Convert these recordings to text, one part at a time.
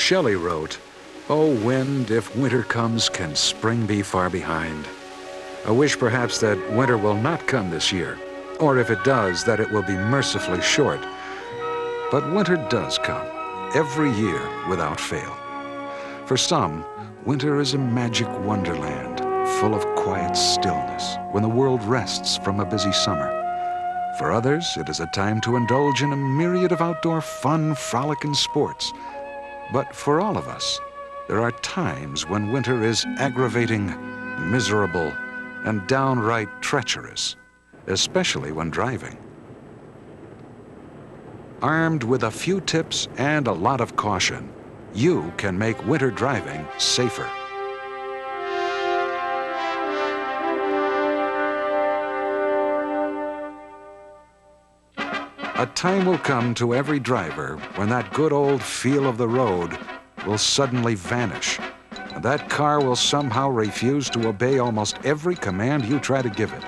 Shelley wrote, "O wind, if winter comes, can spring be far behind?" A wish perhaps that winter will not come this year, or if it does, that it will be mercifully short. But winter does come, every year without fail. For some, winter is a magic wonderland, full of quiet stillness, when the world rests from a busy summer. For others, it is a time to indulge in a myriad of outdoor fun, frolic, and sports. But for all of us, there are times when winter is aggravating, miserable, and downright treacherous, especially when driving. Armed with a few tips and a lot of caution, you can make winter driving safer. A time will come to every driver when that good old feel of the road will suddenly vanish, and that car will somehow refuse to obey almost every command you try to give it.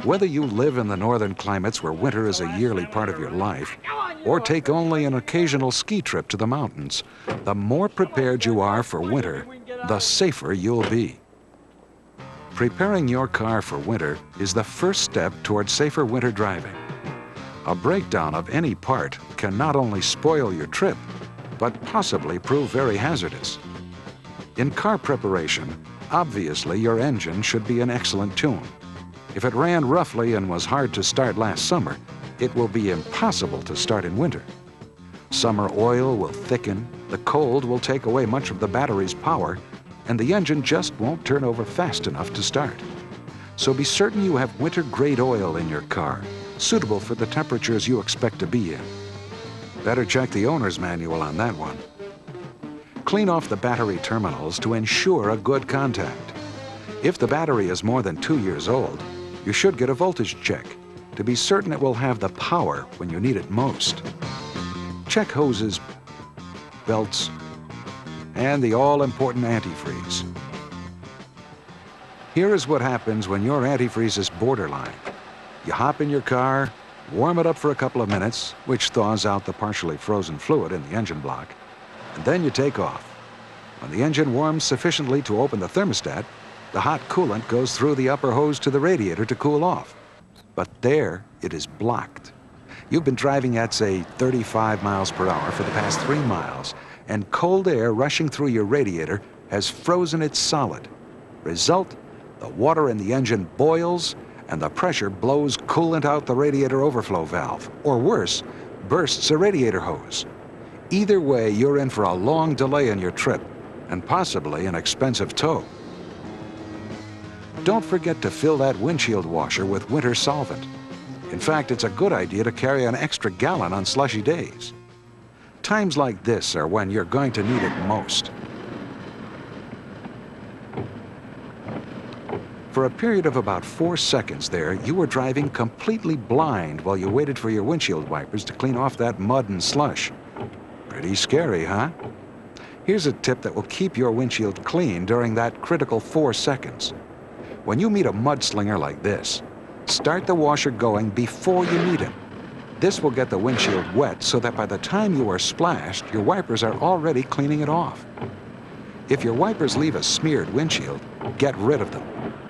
Whether you live in the northern climates where winter is a yearly part of your life, or take only an occasional ski trip to the mountains, the more prepared you are for winter, the safer you'll be. Preparing your car for winter is the first step toward safer winter driving. A breakdown of any part can not only spoil your trip, but possibly prove very hazardous. In car preparation, obviously your engine should be in excellent tune. If it ran roughly and was hard to start last summer, it will be impossible to start in winter. Summer oil will thicken, the cold will take away much of the battery's power, and the engine just won't turn over fast enough to start. So be certain you have winter-grade oil in your car, suitable for the temperatures you expect to be in. Better check the owner's manual on that one. Clean off the battery terminals to ensure a good contact. If the battery is more than 2 years old, you should get a voltage check to be certain it will have the power when you need it most. Check hoses, belts, and the all-important antifreeze. Here is what happens when your antifreeze is borderline. You hop in your car, warm it up for a couple of minutes, which thaws out the partially frozen fluid in the engine block, and then you take off. When the engine warms sufficiently to open the thermostat, the hot coolant goes through the upper hose to the radiator to cool off. But there, it is blocked. You've been driving at, say, 35 miles per hour for the past 3 miles, and cold air rushing through your radiator has frozen it solid. Result, the water in the engine boils, and the pressure blows coolant out the radiator overflow valve, or worse, bursts a radiator hose. Either way, you're in for a long delay in your trip, and possibly an expensive tow. Don't forget to fill that windshield washer with winter solvent. In fact, it's a good idea to carry an extra gallon on slushy days. Times like this are when you're going to need it most. For a period of about 4 seconds there, you were driving completely blind while you waited for your windshield wipers to clean off that mud and slush. Pretty scary, huh? Here's a tip that will keep your windshield clean during that critical 4 seconds. When you meet a mudslinger like this, start the washer going before you meet him. This will get the windshield wet so that by the time you are splashed, your wipers are already cleaning it off. If your wipers leave a smeared windshield, get rid of them.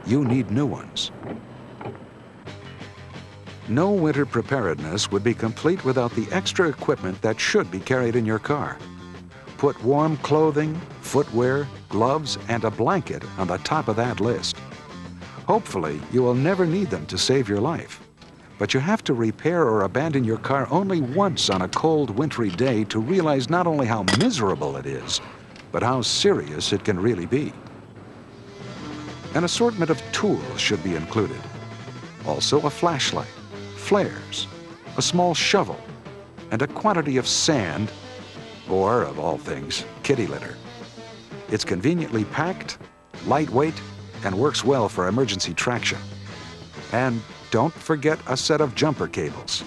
You need new ones. No winter preparedness would be complete without the extra equipment that should be carried in your car. Put warm clothing, footwear, gloves, and a blanket on the top of that list. Hopefully, you will never need them to save your life. But you have to repair or abandon your car only once on a cold, wintry day to realize not only how miserable it is, but how serious it can really be. An assortment of tools should be included. Also a flashlight, flares, a small shovel, and a quantity of sand, or, of all things, kitty litter. It's conveniently packed, lightweight, and works well for emergency traction. And don't forget a set of jumper cables.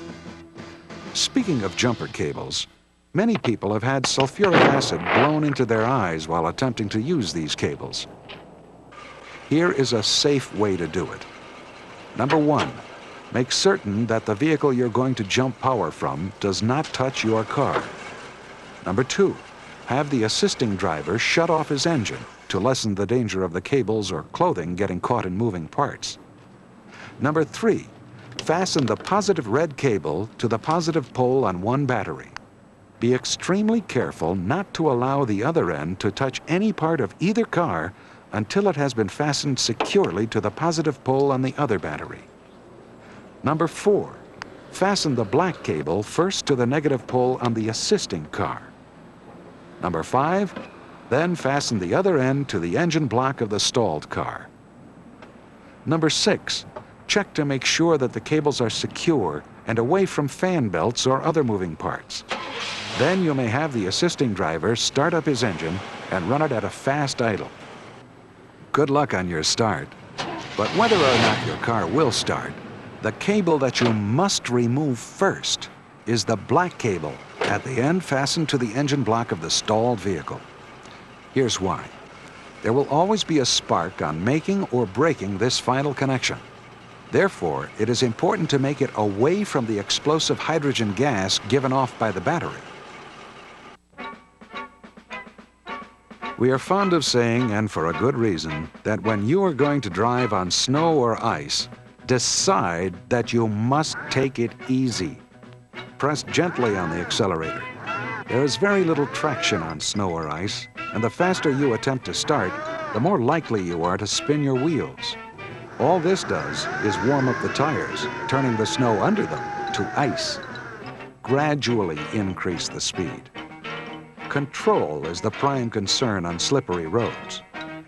Speaking of jumper cables, many people have had sulfuric acid blown into their eyes while attempting to use these cables. Here is a safe way to do it. Number 1, Make certain that the vehicle you're going to jump power from does not touch your car. Number 2, have the assisting driver shut off his engine to lessen the danger of the cables or clothing getting caught in moving parts. Number 3, fasten the positive red cable to the positive pole on one battery. Be extremely careful not to allow the other end to touch any part of either car until it has been fastened securely to the positive pole on the other battery. Number 4, fasten the black cable first to the negative pole on the assisting car. Number 5, then fasten the other end to the engine block of the stalled car. Number 6, check to make sure that the cables are secure and away from fan belts or other moving parts. Then you may have the assisting driver start up his engine and run it at a fast idle. Good luck on your start, but whether or not your car will start, the cable that you must remove first is the black cable at the end fastened to the engine block of the stalled vehicle. Here's why. There will always be a spark on making or breaking this final connection. Therefore, it is important to make it away from the explosive hydrogen gas given off by the battery. We are fond of saying, and for a good reason, that when you are going to drive on snow or ice, decide that you must take it easy. Press gently on the accelerator. There is very little traction on snow or ice, and the faster you attempt to start, the more likely you are to spin your wheels. All this does is warm up the tires, turning the snow under them to ice. Gradually increase the speed. Control is the prime concern on slippery roads.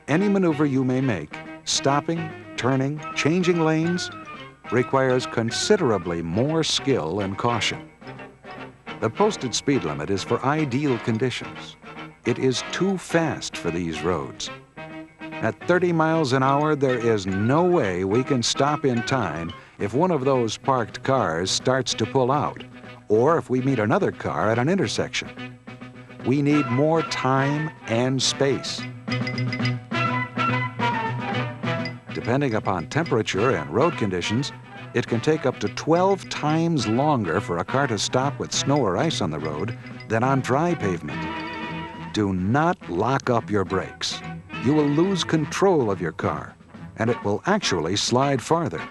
Any maneuver you may make, stopping, turning, changing lanes, requires considerably more skill and caution. The posted speed limit is for ideal conditions. It is too fast for these roads. At 30 miles an hour, there is no way we can stop in time if one of those parked cars starts to pull out, or if we meet another car at an intersection. We need more time and space. Depending upon temperature and road conditions, it can take up to 12 times longer for a car to stop with snow or ice on the road than on dry pavement. Do not lock up your brakes. You will lose control of your car, and it will actually slide farther.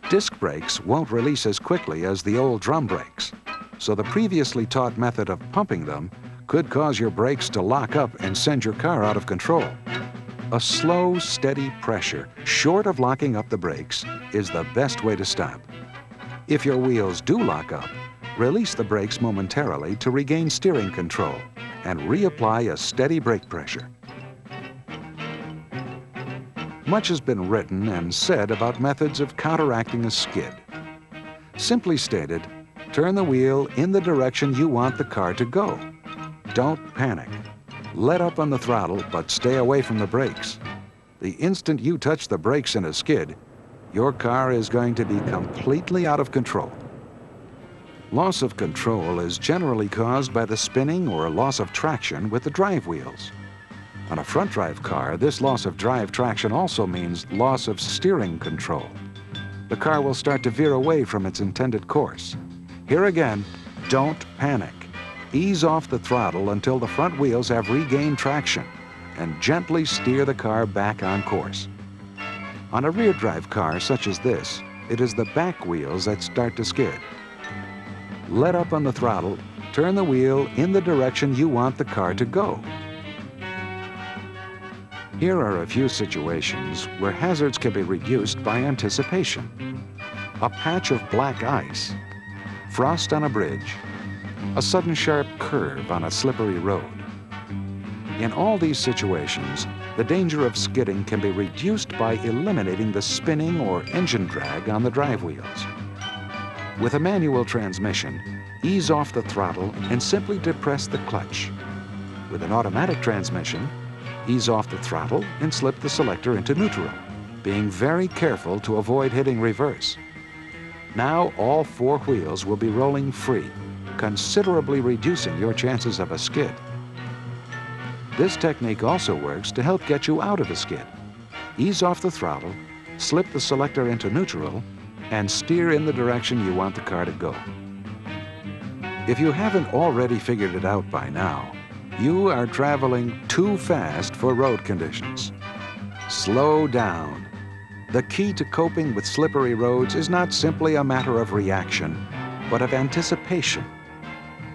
Disc brakes won't release as quickly as the old drum brakes, so the previously taught method of pumping them could cause your brakes to lock up and send your car out of control. A slow, steady pressure, short of locking up the brakes, is the best way to stop. If your wheels do lock up, release the brakes momentarily to regain steering control and reapply a steady brake pressure. Much has been written and said about methods of counteracting a skid. Simply stated, turn the wheel in the direction you want the car to go. Don't panic. Let up on the throttle, but stay away from the brakes. The instant you touch the brakes in a skid, your car is going to be completely out of control. Loss of control is generally caused by the spinning or loss of traction with the drive wheels. On a front drive car, this loss of drive traction also means loss of steering control. The car will start to veer away from its intended course. Here again, don't panic. Ease off the throttle until the front wheels have regained traction and gently steer the car back on course. On a rear drive car such as this, it is the back wheels that start to skid. Let up on the throttle, turn the wheel in the direction you want the car to go. Here are a few situations where hazards can be reduced by anticipation. A patch of black ice, frost on a bridge, a sudden sharp curve on a slippery road. In all these situations, the danger of skidding can be reduced by eliminating the spinning or engine drag on the drive wheels. With a manual transmission, ease off the throttle and simply depress the clutch. With an automatic transmission, ease off the throttle and slip the selector into neutral, being very careful to avoid hitting reverse. Now all four wheels will be rolling free, considerably reducing your chances of a skid. This technique also works to help get you out of a skid. Ease off the throttle, slip the selector into neutral, and steer in the direction you want the car to go. If you haven't already figured it out by now, you are traveling too fast for road conditions. Slow down. The key to coping with slippery roads is not simply a matter of reaction, but of anticipation.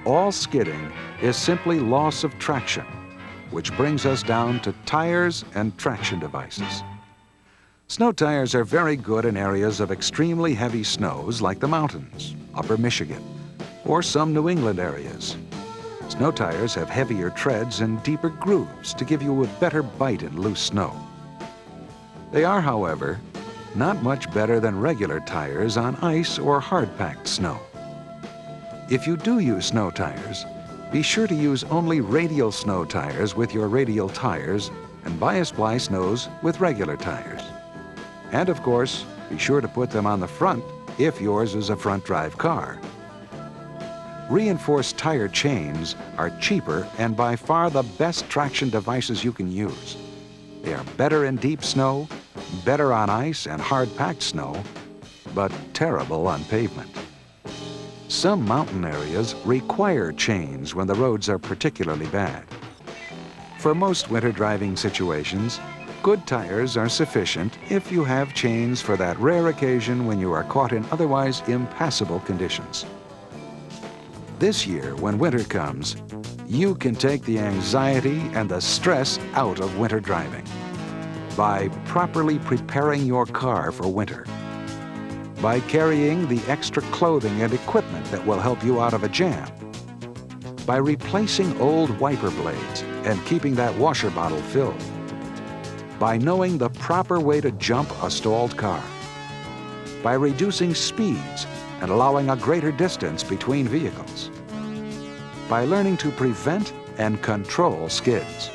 All skidding is simply loss of traction, which brings us down to tires and traction devices. Snow tires are very good in areas of extremely heavy snows like the mountains, upper Michigan, or some New England areas. Snow tires have heavier treads and deeper grooves to give you a better bite in loose snow. They are, however, not much better than regular tires on ice or hard-packed snow. If you do use snow tires, be sure to use only radial snow tires with your radial tires and bias-ply snows with regular tires. And of course, be sure to put them on the front if yours is a front-drive car. Reinforced tire chains are cheaper and by far the best traction devices you can use. They are better in deep snow, better on ice and hard-packed snow, but terrible on pavement. Some mountain areas require chains when the roads are particularly bad. For most winter driving situations, good tires are sufficient if you have chains for that rare occasion when you are caught in otherwise impassable conditions. This year, when winter comes, you can take the anxiety and the stress out of winter driving by properly preparing your car for winter, by carrying the extra clothing and equipment that will help you out of a jam, by replacing old wiper blades and keeping that washer bottle filled, by knowing the proper way to jump a stalled car, by reducing speeds and allowing a greater distance between vehicles, by learning to prevent and control skids.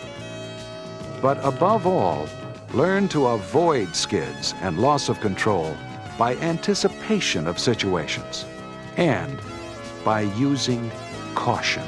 But above all, learn to avoid skids and loss of control by anticipation of situations and by using caution.